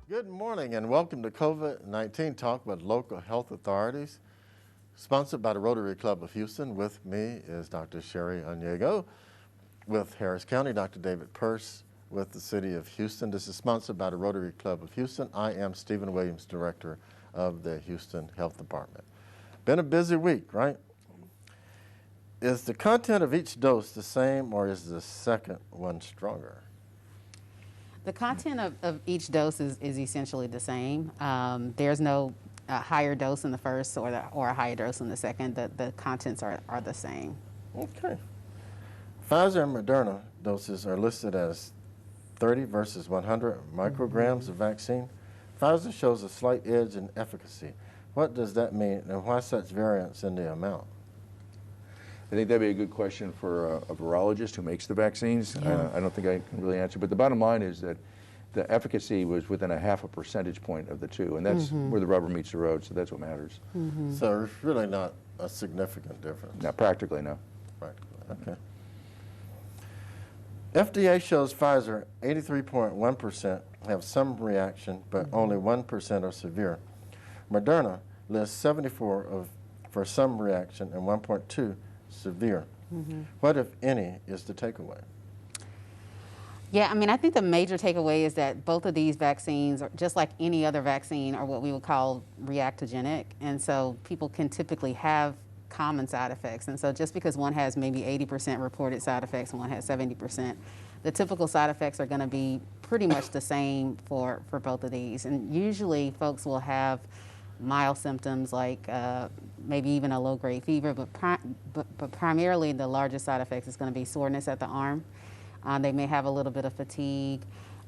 Good morning and welcome to COVID-19 Talk with Local Health Authorities, sponsored by the Rotary Club of Houston. With me is Dr. Sherri Onyiego. With Harris County, Dr. David Persse. With the City of Houston. This is sponsored by the Rotary Club of Houston. I am Stephen Williams, Director of the Houston Health Department. Been a busy week, right? Is the content of each dose the same or is the second one stronger? The content of each dose is essentially the same. There's no higher dose in the first or a higher dose in the second. The contents are the same. Okay. Pfizer and Moderna doses are listed as 30 versus 100 micrograms of vaccine. Pfizer shows a slight edge in efficacy. What does that mean and why such variance in the amount? I think that'd be a good question for a virologist who makes the vaccines. Yeah. I don't think I can really answer, but the bottom line is that the efficacy was within a half a percentage point of the two, and that's where the rubber meets the road, so that's what matters. So it's really not a significant difference. Now, practically, no. Practically, okay. FDA shows Pfizer 83.1% have some reaction, but only 1% are severe. Moderna lists 74 for some reaction and 1.2 severe. What, if any, is the takeaway? Yeah, I mean, I think the major takeaway is that both of these vaccines, just like any other vaccine, are what we would call reactogenic. And so people can typically have common side effects. And so just because one has maybe 80% reported side effects and one has 70%, the typical side effects are going to be pretty much the same for both of these. And usually folks will have mild symptoms like maybe even a low-grade fever, but primarily the largest side effects is going to be soreness at the arm. They may have a little bit of fatigue.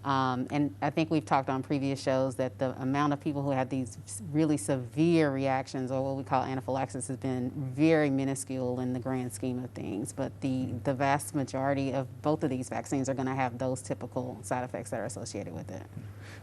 And I think we've talked on previous shows that the amount of people who had these really severe reactions, or what we call anaphylaxis, has been very minuscule in the grand scheme of things. But the vast majority of both of these vaccines are going to have those typical side effects that are associated with it.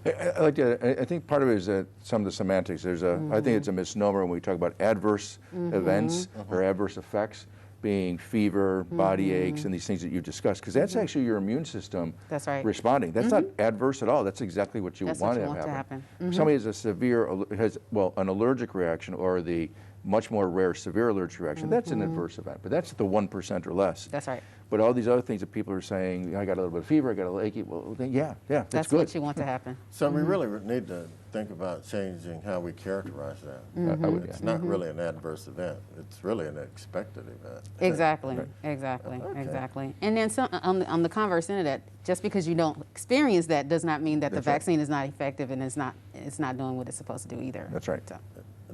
I think part of it is that some of the semantics. I think it's a misnomer when we talk about adverse events or adverse effects being fever, body aches, and these things that you discussed, because that's actually your immune system responding. That's not adverse at all. That's exactly what you want to happen. If somebody has a severe, an allergic reaction or the much more rare severe allergic reaction, that's an adverse event, but that's the 1% or less. That's right. But all these other things that people are saying, I got a little bit of fever, I got a little achy, well, then that's good. That's what you want to happen. So we really need to think about changing how we characterize that. It's not really an adverse event. It's really an expected event. Exactly, Right. exactly, Okay. exactly. And then on the converse end of that, just because you don't experience that does not mean that the vaccine is not effective and it's not doing what it's supposed to do either. That's right. So.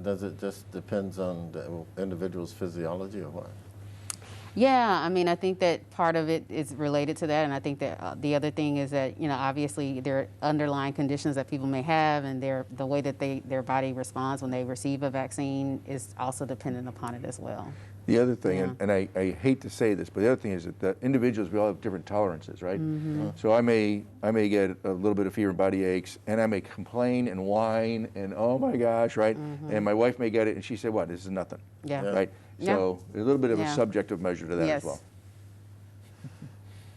Does it just depends on the individual's physiology or what? Yeah, I mean, I think that part of it is related to that, and I think that the other thing is that, you know, obviously there are underlying conditions that people may have, and the way that their body responds when they receive a vaccine is also dependent upon it as well. The other thing, and I hate to say this, but the other thing is that the individuals, we all have different tolerances, right? So I may get a little bit of fever and body aches, and I may complain and whine, and oh my gosh, right? And my wife may get it, and she said, what, this is nothing, right? So a little bit of a subjective measure to that as well.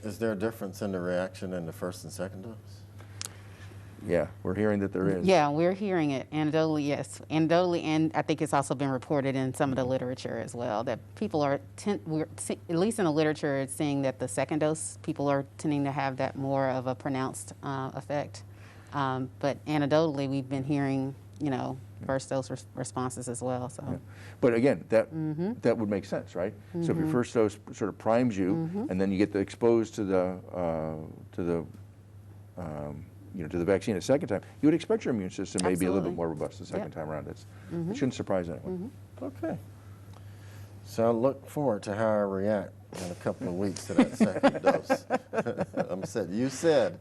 Is there a difference in the reaction in the first and second dose? Yeah, we're hearing that there is. Yeah, we're hearing it anecdotally, yes. Anecdotally, and I think it's also been reported in some of the literature as well, that people are, at least in the literature, it's saying that the second dose, people are tending to have that more of a pronounced effect. But anecdotally, we've been hearing, you know, first dose responses as well. So, but again, that would make sense, right? So if your first dose sort of primes you, and then you get exposed to the vaccine a second time, you would expect your immune system may be a little bit more robust the second time around. It shouldn't surprise anyone. Okay. So I look forward to how I react in a couple of weeks to that second dose. You said.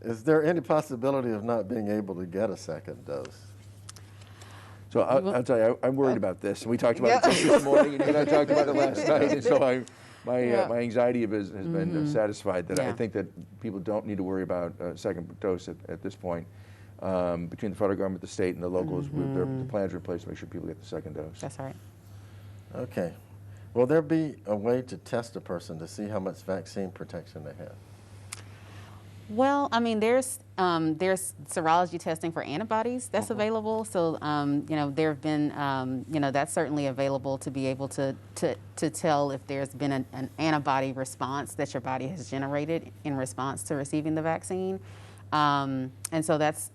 Is there any possibility of not being able to get a second dose? So I'll tell you, I'm worried about this. And we talked about it this morning, and you and I talked about it last night. And so my anxiety has been satisfied that I think that people don't need to worry about a second dose at this point. Between the federal government, the state, and the locals, the plans are in place to make sure people get the second dose. That's right. Okay. Will there be a way to test a person to see how much vaccine protection they have? Well, I mean, there's serology testing for antibodies that's available. So, there have been, that's certainly available to be able to tell if there's been an antibody response that your body has generated in response to receiving the vaccine. And so that's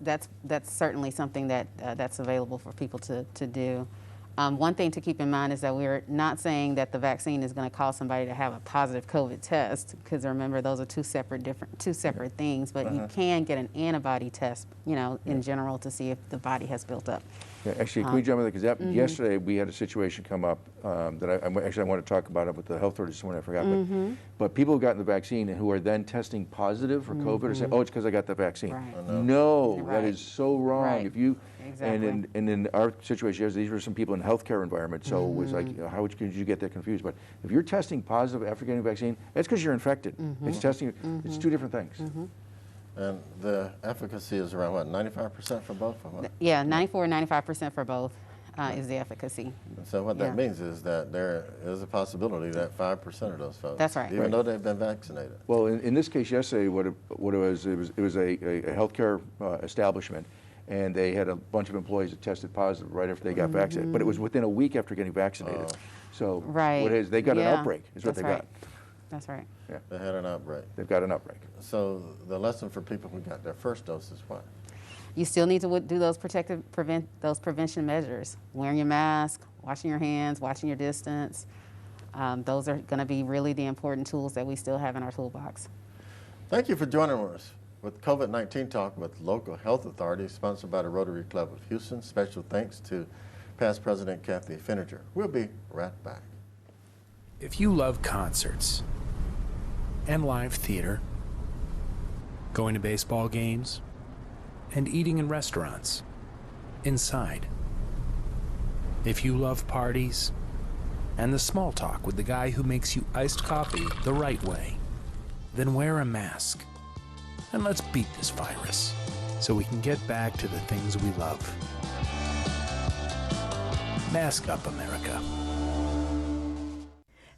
certainly something that's available for people to do. One thing to keep in mind is that we're not saying that the vaccine is going to cause somebody to have a positive COVID test, because remember, those are two separate things. But you can get an antibody test, in general, to see if the body has built up. Yeah, actually, can we jump in there? Because yesterday we had a situation come up that I want to talk about it with the health authorities this morning. I forgot, but people who got the vaccine and who are then testing positive for COVID are saying, "Oh, it's because I got the vaccine." Right. No, Right. that is so wrong. Right. If you Exactly. and in our situation, these were some people in healthcare environments, so it was like, how could you get that confused? But if you're testing positive after getting a vaccine, that's because you're infected. It's testing. It's two different things. And the efficacy is around, what, 95% for both of them? Yeah, 94 and 95% for both is the efficacy. And so what that means is that there is a possibility that 5% of those folks, That's right. even though they've been vaccinated. Well, in this case yesterday, what it was a healthcare establishment, and they had a bunch of employees that tested positive right after they got vaccinated. But it was within a week after getting vaccinated. So Right. what it is, they got an outbreak, is what That's they right. got. That's right. Yeah, They had an outbreak. they've got an outbreak. So the lesson for people who got their first dose is what? You still need to do those prevention measures. Wearing your mask, washing your hands, watching your distance. Those are going to be really the important tools that we still have in our toolbox. Thank you for joining us with COVID-19 Talk with local health authorities, sponsored by the Rotary Club of Houston. Special thanks to past President Kathy Finninger. We'll be right back. If you love concerts and live theater, going to baseball games, and eating in restaurants, inside, if you love parties and the small talk with the guy who makes you iced coffee the right way, then wear a mask. And let's beat this virus so we can get back to the things we love. Mask up, America.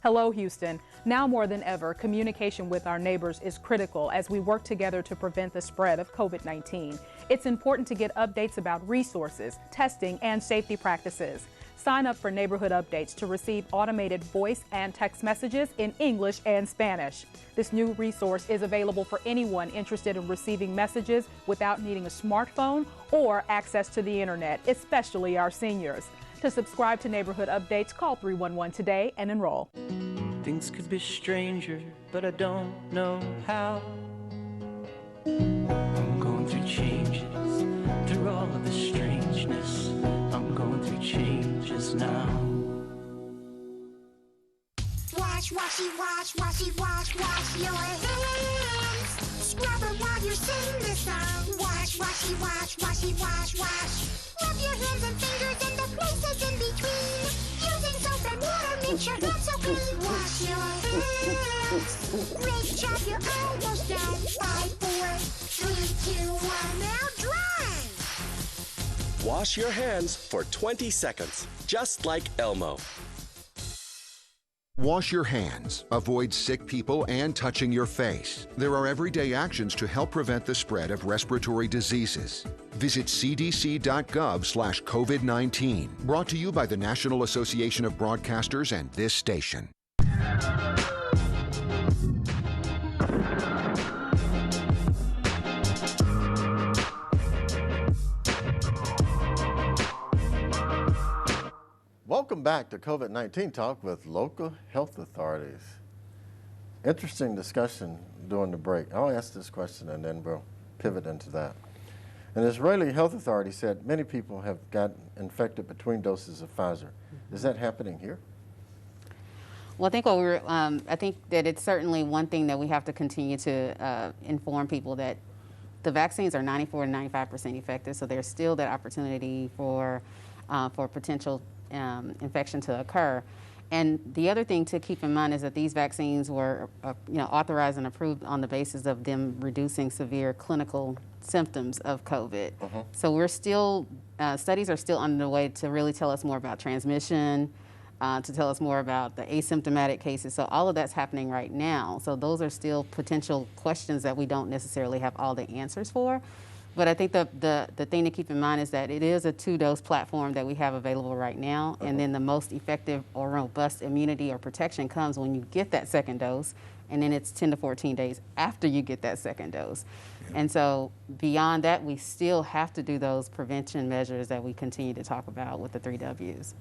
Hello, Houston. Now more than ever, communication with our neighbors is critical as we work together to prevent the spread of COVID-19. It's important to get updates about resources, testing, and safety practices. Sign up for neighborhood updates to receive automated voice and text messages in English and Spanish. This new resource is available for anyone interested in receiving messages without needing a smartphone or access to the internet, especially our seniors. To subscribe to neighborhood updates, call 311 today and enroll. Things could be stranger, but I don't know how. I'm going through changes, through all of the strangeness. I'm going through changes now. Wash, washy, wash, washy, wash, wash your hands. Scrub it while you sing this song. Wash, washy, wash, washy, wash, wash. Rub your hands and fingers and the places in between. Using soap and water makes your hands so clean. Wash your hands. Great job, you're almost done. 5, 4, 3, 2, 1, now dry. Wash your hands for 20 seconds, just like Elmo. Wash your hands. Avoid sick people and touching your face. There are everyday actions to help prevent the spread of respiratory diseases. Visit cdc.gov/COVID-19. Brought to you by the National Association of Broadcasters and this station. Welcome back to COVID-19 Talk with local health authorities. Interesting discussion during the break. I'll ask this question and then we'll pivot into that. An Israeli health authority said many people have gotten infected between doses of Pfizer. Is that happening here? Well, I think that it's certainly one thing that we have to continue to inform people that the vaccines are 94 to 95% effective, so there's still that opportunity for potential infection to occur. And the other thing to keep in mind is that these vaccines were authorized and approved on the basis of them reducing severe clinical symptoms of COVID. So we're still, studies are still underway to really tell us more about transmission, to tell us more about the asymptomatic cases. So all of that's happening right now. So those are still potential questions that we don't necessarily have all the answers for. But I think the thing to keep in mind is that it is a 2-dose platform that we have available right now. And then the most effective or robust immunity or protection comes when you get that second dose. And then it's 10 to 14 days after you get that second dose. And so beyond that, we still have to do those prevention measures that we continue to talk about with the 3 Ws.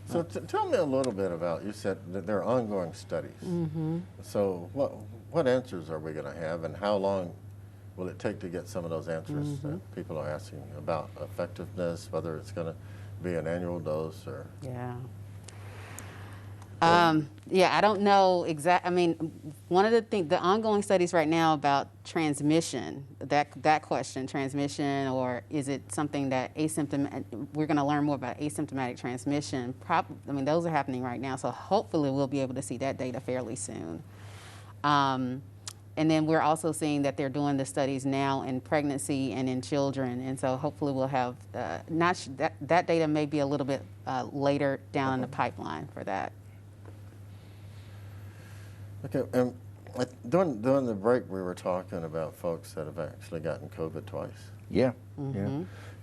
So tell me a little bit about, you said that there are ongoing studies. So what answers are we going to have, and how long will it take to get some of those answers that people are asking about effectiveness, whether it's going to be an annual dose or? Yeah, I don't know exactly. I mean, one of the things, the ongoing studies right now about transmission, that question, transmission, or is it something that we're going to learn more about asymptomatic transmission. I mean, those are happening right now, so hopefully we'll be able to see that data fairly soon. And then we're also seeing that they're doing the studies now in pregnancy and in children, and so hopefully we'll have, that data may be a little bit later down in the pipeline for that. Okay, and during the break we were talking about folks that have actually gotten COVID twice. Yeah.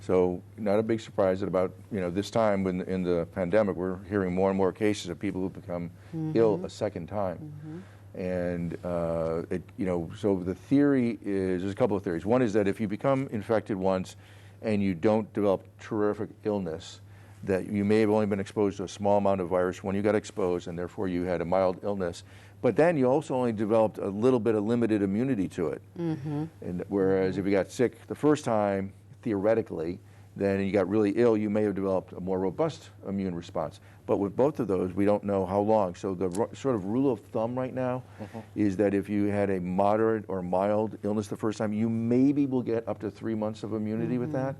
So not a big surprise that about this time in the pandemic we're hearing more and more cases of people who become ill a second time. And so the theory is, there's a couple of theories. One is that if you become infected once and you don't develop terrific illness, that you may have only been exposed to a small amount of virus when you got exposed, and therefore you had a mild illness. But then you also only developed a little bit of limited immunity to it. And whereas if you got sick the first time, theoretically, then you got really ill, you may have developed a more robust immune response. But with both of those, we don't know how long. So the sort of rule of thumb right now is that if you had a moderate or mild illness the first time, you maybe will get up to 3 months of immunity with that.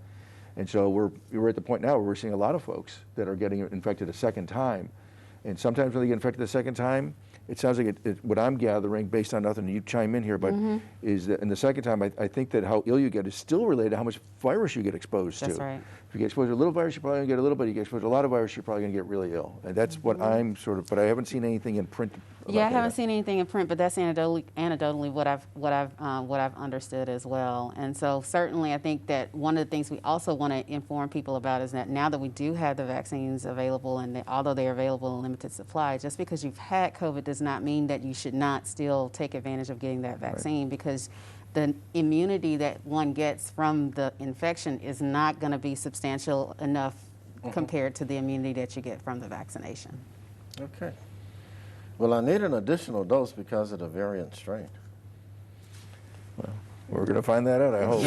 And so we're at the point now where we're seeing a lot of folks that are getting infected a second time. And sometimes when they get infected the second time, it sounds like what I'm gathering, based on nothing, you chime in here, but is that in the second time, I think that how ill you get is still related to how much virus you get exposed to. That's right. If you get exposed to a little virus, you're probably going to get a little bit. You get exposed to a lot of virus, you're probably going to get really ill. And that's what I'm but I haven't seen anything in print. Yeah, I haven't seen anything in print, but that's anecdotally what I've understood as well. And so certainly I think that one of the things we also want to inform people about is that now that we do have the vaccines available, and although they're available in limited supply, just because you've had COVID does not mean that you should not still take advantage of getting that vaccine, because the immunity that one gets from the infection is not going to be substantial enough compared to the immunity that you get from the vaccination. Okay. Well, I need an additional dose because of the variant strain. Well, we're going to find that out, I hope.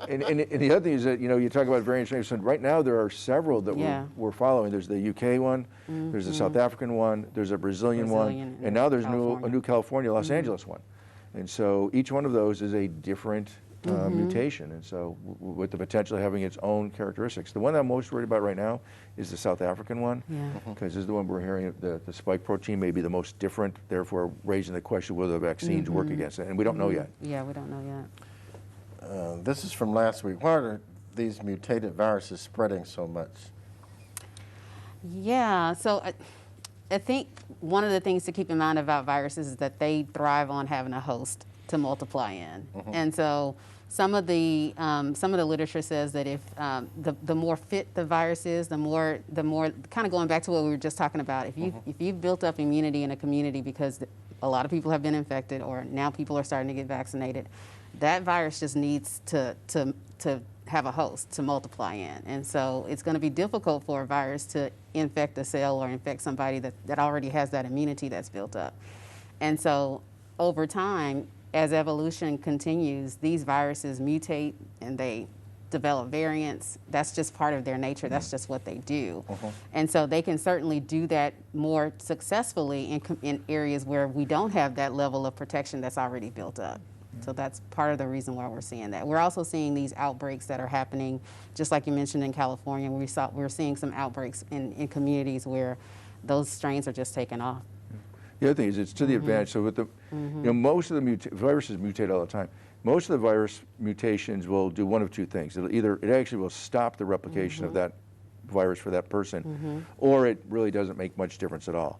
and the other thing is that, you talk about variant strains. So right now there are several that we're following. There's the UK one, there's the South African one, there's a Brazilian one, and now there's a new California, Los Angeles one. And so each one of those is a different mutation, and so with the potential of having its own characteristics. The one I'm most worried about right now is the South African one, because this is the one we're hearing the spike protein may be the most different, therefore raising the question whether the vaccines work against it, and we don't know yet. Yeah, we don't know yet. This is from last week. Why are these mutated viruses spreading so much? Yeah, so I think one of the things to keep in mind about viruses is that they thrive on having a host to multiply in, and so some of the literature says that if the more fit the virus is, the more kind of going back to what we were just talking about. If you've built up immunity in a community because a lot of people have been infected, or now people are starting to get vaccinated, that virus just needs to have a host to multiply in, and so it's going to be difficult for a virus to infect a cell or infect somebody that already has that immunity that's built up, and so over time, as evolution continues, these viruses mutate and they develop variants. That's just part of their nature. That's just what they do. And so they can certainly do that more successfully in areas where we don't have that level of protection that's already built up. So that's part of the reason why we're seeing that. We're also seeing these outbreaks that are happening, just like you mentioned in California. We're seeing some outbreaks in communities where those strains are just taking off. The other thing is it's to the advantage. So with the, most of the viruses mutate all the time. Most of the virus mutations will do one of two things. It actually will stop the replication of that virus for that person, or it really doesn't make much difference at all.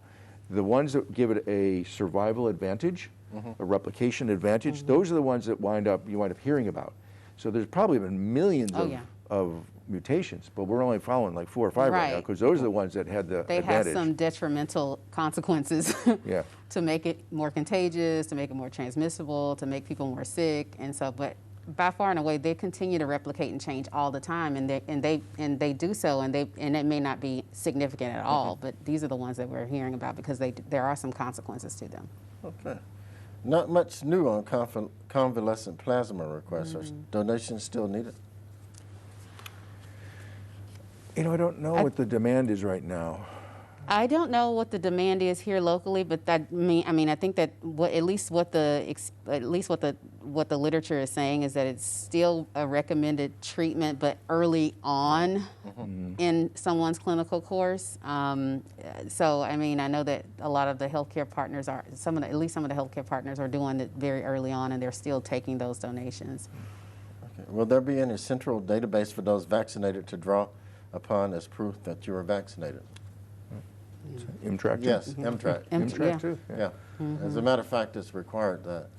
The ones that give it a survival advantage, a replication advantage, those are the ones that you wind up hearing about. So there's probably been millions of mutations, but we're only following like 4 or 5 right now, because those are the ones that had the advantage. They have some detrimental consequences to make it more contagious, to make it more transmissible, to make people more sick, and so, but by far and away, they continue to replicate and change all the time, and they do so, and it may not be significant at all, but these are the ones that we're hearing about because there are some consequences to them. Okay. Not much new on convalescent plasma requests. Are donations still needed? You know, I don't know what the demand is right now. I don't know what the demand is here locally, but I think that at least what the literature is saying is that it's still a recommended treatment, but early on in someone's clinical course. So I mean, I know that a lot of the healthcare partners at least some of the healthcare partners are doing it very early on, and they're still taking those donations. Okay. Will there be any central database for those vaccinated to draw upon as proof that you are vaccinated? MTRAC? Yes, MTRAC. MTRAC too? Yeah. As a matter of fact, it's required that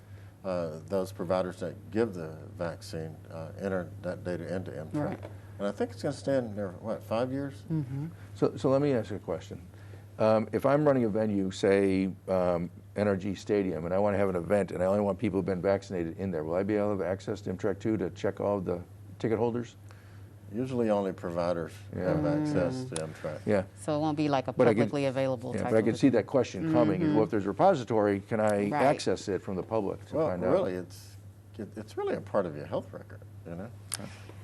those providers that give the vaccine enter that data into MTRAC. Right. And I think it's going to stand there, what, 5 years? So let me ask you a question. If I'm running a venue, say NRG Stadium, and I want to have an event, and I only want people who've been vaccinated in there, will I be able to have access to MTRAC 2 to check all the ticket holders? Usually only providers have access to MTRAC. Yeah. So it won't be like a publicly available type but I can of see that question coming. Well, if there's a repository, can I Right. access it from the public to Well, find out? really, it's really a part of your health record, you know?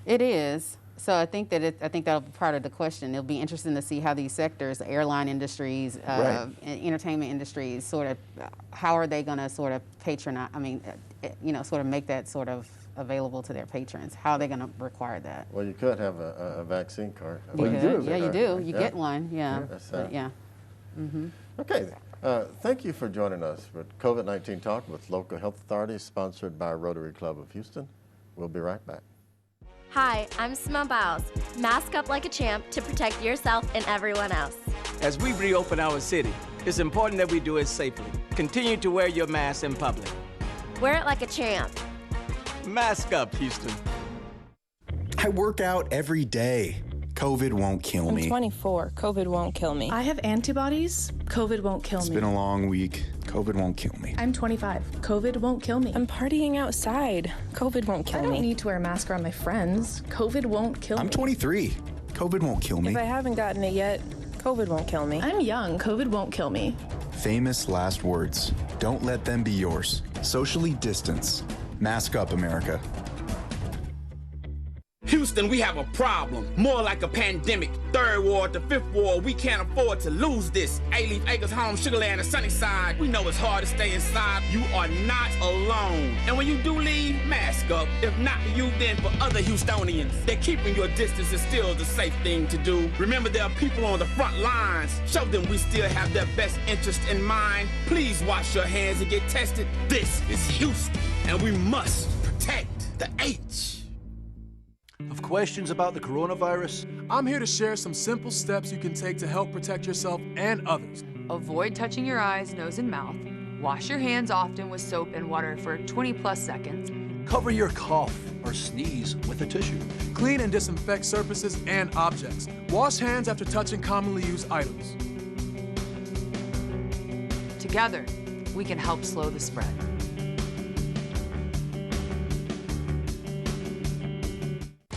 It is. So I think that'll be part of the question. It'll be interesting to see how these sectors, the airline industries, Right. entertainment industries, sort of, how are they going to sort of patronize? I mean, sort of make that sort of available to their patrons. How are they going to require that? Well, you could have a vaccine card. Well, you do. Yeah, you do. You get one. Yeah. That's But yeah. Okay. Thank you for joining us with COVID-19 Talk with Local Health Authorities, sponsored by Rotary Club of Houston. We'll be right back. Hi, I'm Simone Biles. Mask up like a champ to protect yourself and everyone else. As we reopen our city, it's important that we do it safely. Continue to wear your mask in public. Wear it like a champ. Mask up, Houston. I work out every day. COVID won't kill me. I'm 24. COVID won't kill me. I have antibodies. COVID won't kill me. It's been a long week. COVID won't kill me. I'm 25. COVID won't kill me. I'm partying outside. COVID won't kill me. I don't need to wear a mask around my friends. COVID won't kill me. I'm 23. COVID won't kill me. If I haven't gotten it yet, COVID won't kill me. I'm young. COVID won't kill me. Famous last words. Don't let them be yours. Socially distance. Mask up, America. Houston, we have a problem. More like a pandemic. Third ward to fifth ward, we can't afford to lose this. A-Leaf Acres Home, Sugarland, and Sunnyside. We know it's hard to stay inside. You are not alone. And when you do leave, mask up. If not for you, then for other Houstonians. That keeping your distance is still the safe thing to do. Remember, there are people on the front lines. Show them we still have their best interest in mind. Please wash your hands and get tested. This is Houston, and we must protect the H. Of questions about the coronavirus? I'm here to share some simple steps you can take to help protect yourself and others. Avoid touching your eyes, nose, and mouth. Wash your hands often with soap and water for 20+ seconds. Cover your cough or sneeze with a tissue. Clean and disinfect surfaces and objects. Wash hands after touching commonly used items. Together, we can help slow the spread.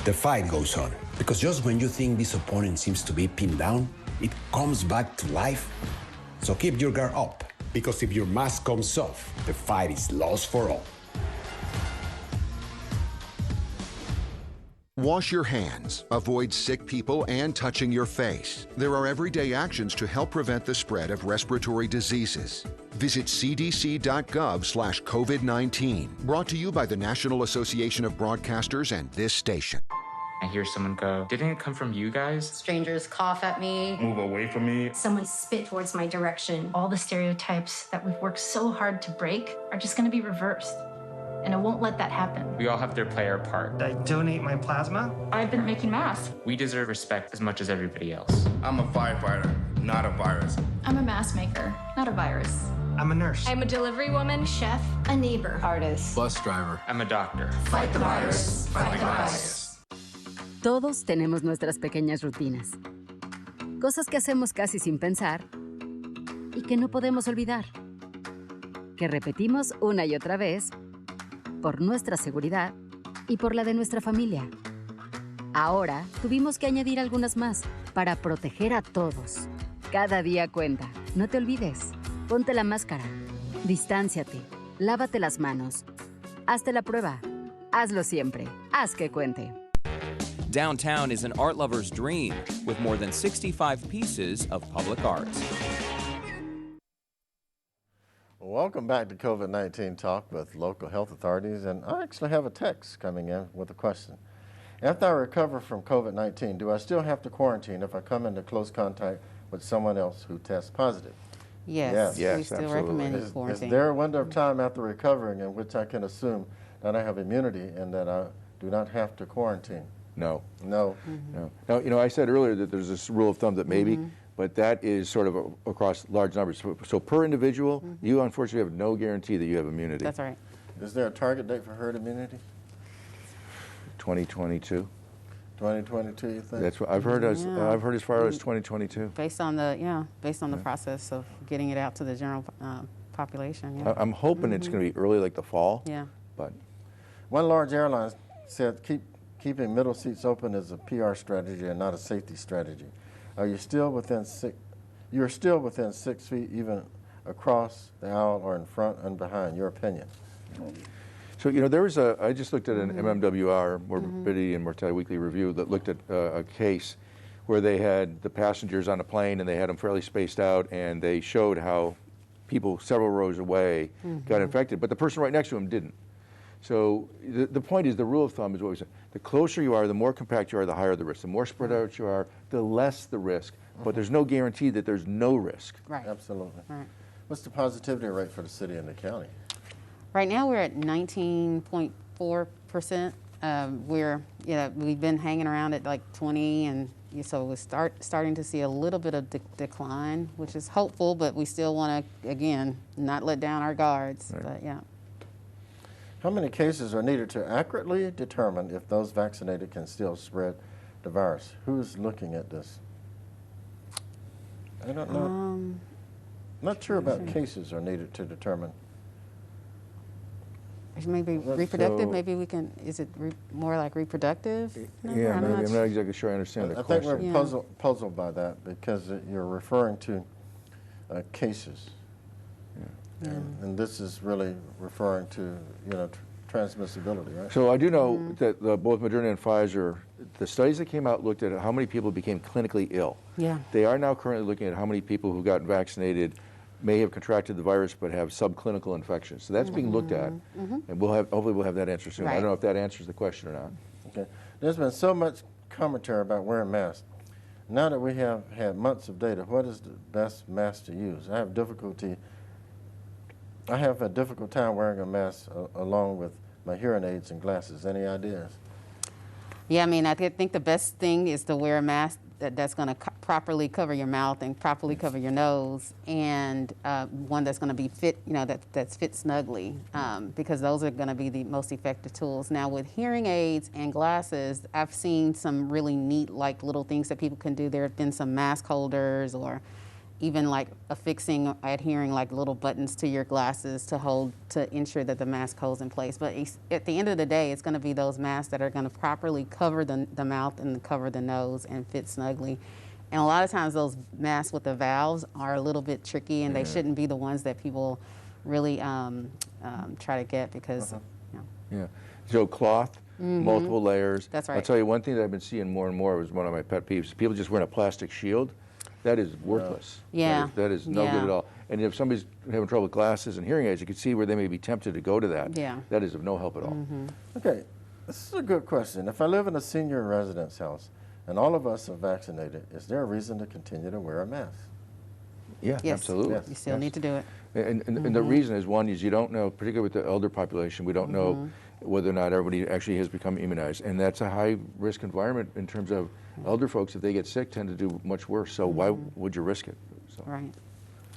The fight goes on, because just when you think this opponent seems to be pinned down, it comes back to life. So keep your guard up, because if your mask comes off, the fight is lost for all. Wash your hands. Avoid sick people and touching your face. There are everyday actions to help prevent the spread of respiratory diseases. Visit cdc.gov/COVID-19. Brought to you by the National Association of Broadcasters and this station. I hear someone go, "Didn't it come from you guys?" Strangers cough at me. Move away from me. Someone spit towards my direction. All the stereotypes that we've worked so hard to break are just going to be reversed. And I won't let that happen. We all have to play our part. I donate my plasma. I've been making masks. We deserve respect as much as everybody else. I'm a firefighter, not a virus. I'm a mask maker, not a virus. I'm a nurse. I'm a delivery woman, chef, a neighbor, artist. Bus driver. I'm a doctor. Fight the virus. Fight the virus. Todos tenemos nuestras pequeñas rutinas. Cosas que hacemos casi sin pensar y que no podemos olvidar. Que repetimos una y otra vez por nuestra seguridad y por la de nuestra familia. Ahora tuvimos que añadir algunas más para proteger a todos. Cada día cuenta. No te olvides. Ponte la máscara. Distánciate. Lávate las manos. Hazte la prueba. Hazlo siempre. Haz que cuente. Downtown is an art lover's dream with more than 65 pieces of public art. Welcome back to COVID-19 Talk with local health authorities, and I actually have a text coming in with a question. After I recover from COVID-19, do I still have to quarantine if I come into close contact with someone else who tests positive? Yes, Yes, we still absolutely. recommend quarantine. Is there a window of time after recovering in which I can assume that I have immunity and that I do not have to quarantine? No. No. No. Now, you know, I said earlier that there's this rule of thumb that maybe, but that is sort of across large numbers. So per individual, you unfortunately have no guarantee that you have immunity. That's right. Is there a target date for herd immunity? 2022. 2022, you think? That's what I've heard. I've heard as far as 2022. Based on the the process of getting it out to the general population. Yeah. I'm hoping it's going to be early, like the fall. Yeah. But one large airline said keeping middle seats open is a PR strategy and not a safety strategy. Are you still within you're still within 6 feet even across the aisle or in front and behind? Your opinion? So, you know, there was I just looked at an MMWR, Morbidity and Mortality Weekly Review, that looked at a case where they had the passengers on a plane and they had them fairly spaced out, and they showed how people several rows away got infected, but the person right next to them didn't. So the point is, the rule of thumb is what we said. The closer you are, the more compact you are, the higher the risk. The more spread out you are, the less the risk. But there's no guarantee that there's no risk. Right. Absolutely. Right. What's the positivity rate for the city and the county? Right now we're at 19.4%. We've been hanging around at like 20, and so we're starting to see a little bit of decline, which is hopeful, but we still want to, again, not let down our guards. Right. But yeah. How many cases are needed to accurately determine if those vaccinated can still spread the virus? Who's looking at this? I don't know. Not sure about cases are needed to determine. Maybe reproductive. Maybe we can. Is it more like reproductive? Yeah, maybe. I'm not exactly sure I understand the question. I think we're puzzled by that because you're referring to cases. And this is really referring to, transmissibility, right? So I do know that both Moderna and Pfizer, the studies that came out looked at how many people became clinically ill. Yeah. They are now currently looking at how many people who got vaccinated may have contracted the virus but have subclinical infections. So that's being looked at, and hopefully we'll have that answer soon. Right. I don't know if that answers the question or not. Okay. There's been so much commentary about wearing masks. Now that we have had months of data, what is the best mask to use? I have a difficult time wearing a mask along with my hearing aids and glasses. Any ideas? Yeah, I mean, I think the best thing is to wear a mask that's going to properly cover your mouth and properly cover your nose, and one that's going to be fit, that's fit snugly, because those are going to be the most effective tools. Now, with hearing aids and glasses, I've seen some really neat, little things that people can do. There have been some mask holders, or even adhering little buttons to your glasses to ensure that the mask holds in place. But at the end of the day, it's going to be those masks that are going to properly cover the mouth and cover the nose and fit snugly. And a lot of times those masks with the valves are a little bit tricky, and they shouldn't be the ones that people really try to get because, Yeah. So cloth. multiple layers. That's right. I'll tell you one thing that I've been seeing more and more was one of my pet peeves. People just wearing a plastic shield. That is worthless. Yeah. That is no good at all. And if somebody's having trouble with glasses and hearing aids, you can see where they may be tempted to go to that. Yeah. That is of no help at all. Okay, this is a good question. If I live in a senior residence house and all of us are vaccinated, is there a reason to continue to wear a mask? Yeah, Yes. absolutely. You still need to do it. And the reason is, one, is you don't know, particularly with the elder population, we don't know whether or not everybody actually has become immunized. And that's a high-risk environment in terms of elder folks, if they get sick, tend to do much worse. So why would you risk it? So. Right.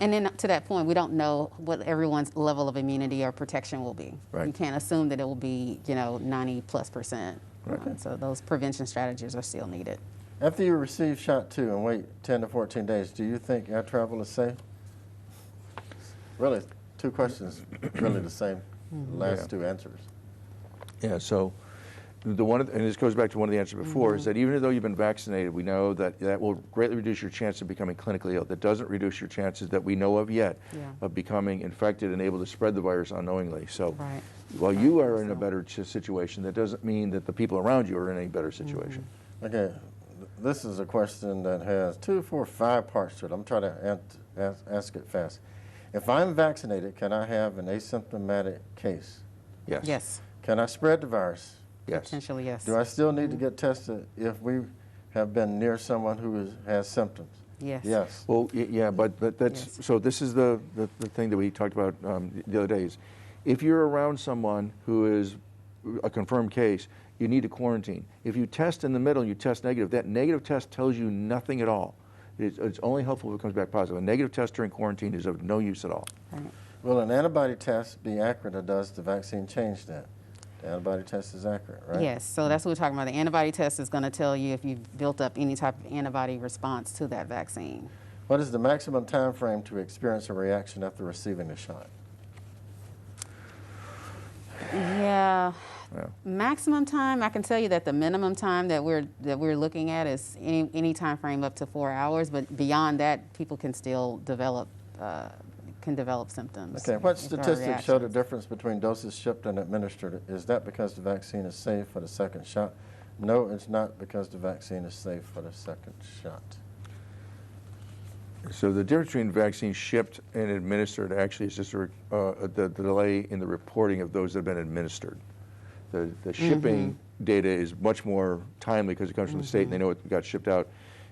And then to that point, we don't know what everyone's level of immunity or protection will be. Right. You can't assume that it will be, 90+%. Right. So those prevention strategies are still needed. After you receive shot 2 and wait 10 to 14 days, do you think air travel is safe? Really, 2 questions, really the same last 2 answers. Yeah, so and this goes back to one of the answers before, is that even though you've been vaccinated, we know that that will greatly reduce your chance of becoming clinically ill. That doesn't reduce your chances that we know of yet of becoming infected and able to spread the virus unknowingly. So while you are in a better situation, that doesn't mean that the people around you are in any better situation. Okay, this is a question that has 2, 4, 5 parts to it. I'm trying to ask it fast. If I'm vaccinated, can I have an asymptomatic case? Yes. Yes. Can I spread the virus? Yes. Potentially, yes. Do I still need to get tested if we have been near someone who has symptoms? Yes. Yes. Well, yeah, but that's, so this is the thing that we talked about the other day is, if you're around someone who is a confirmed case, you need to quarantine. If you test in the middle and you test negative, that negative test tells you nothing at all. It's only helpful if it comes back positive. A negative test during quarantine is of no use at all. Right. Will an antibody test be accurate, or does the vaccine change that? The antibody test is accurate, right? Yes, so that's what we're talking about. The antibody test is going to tell you if you've built up any type of antibody response to that vaccine. What is the maximum time frame to experience a reaction after receiving the shot? Yeah. Maximum time, I can tell you that the minimum time that we're looking at is any time frame up to 4 hours, but beyond that, people can still develop symptoms. Okay, what if there are statistics show the reactions. difference between doses shipped and administered? Is that because the vaccine is safe for the second shot? No, it's not because the vaccine is safe for the second shot. So the difference between vaccine shipped and administered actually is just the delay in the reporting of those that have been administered. The shipping data is much more timely because it comes from the state and they know it got shipped out.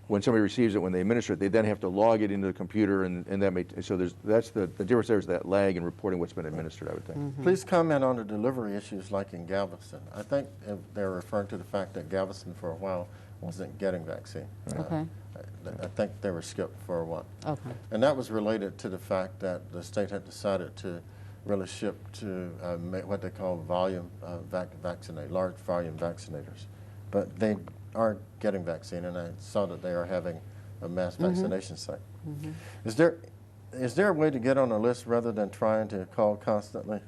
When somebody receives it, when they administer it, they then have to log it into the computer, and that may, so that's the difference there is that lag in reporting what's been administered, I would think. Please comment on the delivery issues like in Galveston. I think they're referring to the fact that Galveston for a while wasn't getting vaccine. Okay. I think they were skipped for a while. Okay. And that was related to the fact that the state had decided to really ship to what they call volume vaccinate, large volume vaccinators. But they are getting vaccine, and I saw that they are having a mass vaccination site. Is there a way to get on a list rather than trying to call constantly?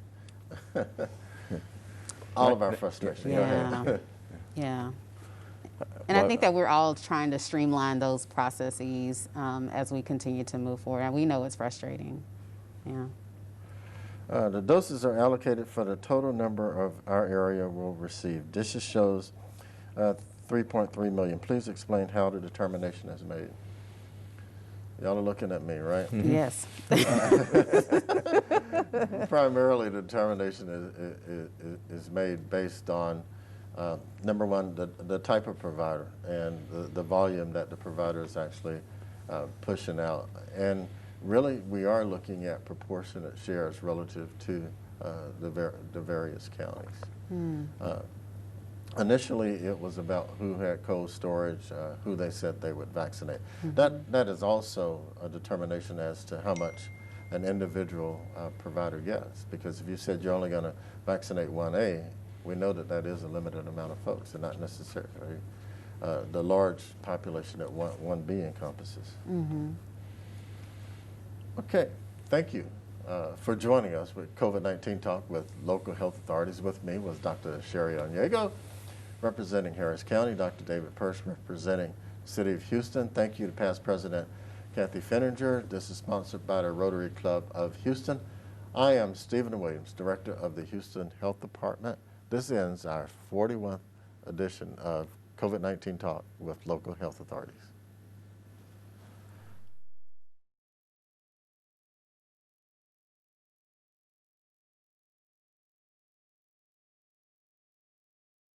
All of our frustration. Go ahead. Yeah. And I think that we're all trying to streamline those processes as we continue to move forward. And we know it's frustrating. Yeah. The doses are allocated for the total number of our area will receive. Dishes shows 3.3 million. Please explain how the determination is made. Y'all are looking at me, right? Yes. Primarily, the determination is made based on, number one, the type of provider and the volume that the provider is actually pushing out. And really, we are looking at proportionate shares relative to the various counties. Initially, it was about who had cold storage, who they said they would vaccinate. That is also a determination as to how much an individual provider gets, because if you said you're only going to vaccinate 1A, we know that that is a limited amount of folks, and not necessarily the large population that 1B encompasses. Okay, thank you for joining us with COVID-19 Talk with local health authorities. With me was Dr. Sherri Onyiego, representing Harris County, Dr. David Persse, representing the City of Houston. Thank you to past President Kathy Finninger. This is sponsored by the Rotary Club of Houston. I am Stephen Williams, Director of the Houston Health Department. This ends our 41st edition of COVID-19 Talk with local health authorities.